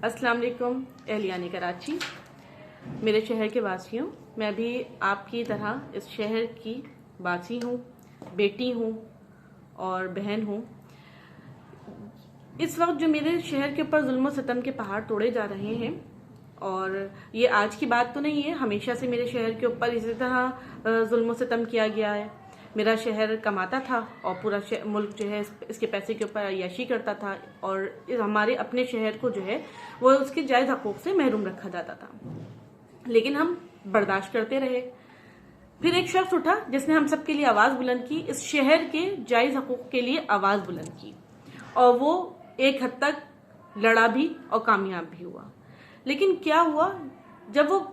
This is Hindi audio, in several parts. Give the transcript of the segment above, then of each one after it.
अस्सलाम वालेकुम एहलियानी कराची, मेरे शहर के वासियों। मैं भी आपकी तरह इस शहर की वासी हूँ, बेटी हूँ और बहन हूँ। इस वक्त जो मेरे शहर के ऊपर जुल्म सितम के पहाड़ तोड़े जा रहे हैं, और ये आज की बात तो नहीं है, हमेशा से मेरे शहर के ऊपर इसी तरह जुल्म सितम किया गया है। मेरा शहर कमाता था और पूरा मुल्क जो है इसके पैसे के ऊपर अय्याशी करता था, और हमारे अपने शहर को जो है वो उसके जायज़ हकूक़ से महरूम रखा जाता था, लेकिन हम बर्दाश्त करते रहे। फिर एक शख्स उठा जिसने हम सब के लिए आवाज़ बुलंद की, इस शहर के जायज़ हकूक़ के लिए आवाज़ बुलंद की, और वो एक हद तक लड़ा भी और कामयाब भी हुआ। लेकिन क्या हुआ, जब वो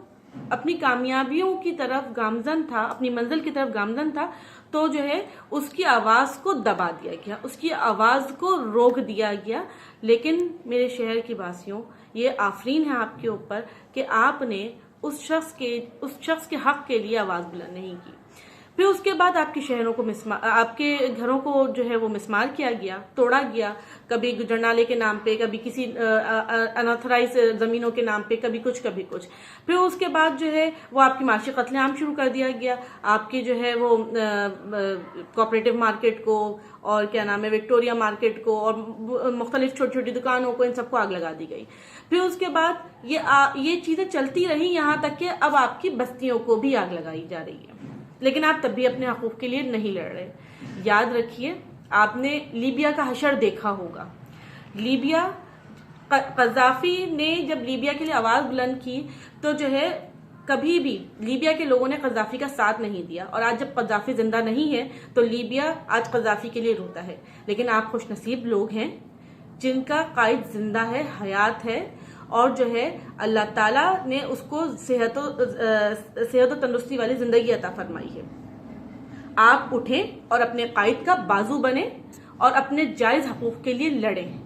अपनी कामयाबियों की तरफ गामजन था, अपनी मंजिल की तरफ गामजन था, तो जो है उसकी आवाज को दबा दिया गया, उसकी आवाज को रोक दिया गया। लेकिन मेरे शहर के वासियों, ये आफरीन है आपके ऊपर कि आपने उस शख्स के हक के लिए आवाज बुलंद नहीं की। फिर उसके बाद आपके शहरों को आपके घरों को जो है वो मिसमार किया गया, तोड़ा गया, कभी गुजर नाले के नाम पे, कभी किसी अनऑथराइज जमीनों के नाम पे, कभी कुछ कभी कुछ। फिर उसके बाद जो है वो आपकी माशी कत्लेआम शुरू कर दिया गया, आपकी जो है वो कोऑपरेटिव मार्केट को और क्या नाम है विक्टोरिया मार्केट को और मुख्तलिफ छोटी छोटी दुकानों को, इन सबको आग लगा दी गई। फिर उसके बाद ये चीजें चलती रही, यहाँ तक कि अब आपकी बस्तियों को भी आग लगाई जा रही है, लेकिन आप तब भी अपने हकूक के लिए नहीं लड़ रहे। याद रखिए, आपने लीबिया का हशर देखा होगा। लीबिया, कज़ाफी ने जब लीबिया के लिए आवाज बुलंद की, तो जो है कभी भी लीबिया के लोगों ने कज़ाफी का साथ नहीं दिया, और आज जब कज़ाफी जिंदा नहीं है तो लीबिया आज कज़ाफी के लिए रोता है। लेकिन आप खुशनसीब लोग हैं जिनका कायद जिंदा है, हयात है, और जो है अल्लाह ताला ने उसको सेहत और तंदुरुस्ती वाली जिंदगी अता फरमाई है। आप उठें और अपने कायद का बाजू बने और अपने जायज हकूक के लिए लड़ें,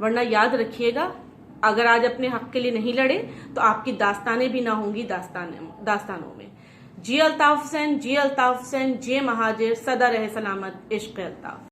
वरना याद रखिएगा, अगर आज अपने हक के लिए नहीं लड़े तो आपकी दास्तानें भी ना होंगी दास्तानों में। जी अल्ताफ हुसैन, जी अल्ताफ हुसैन, जी महाजिर, सदा रहे सलामत, इश्क अल्ताफ।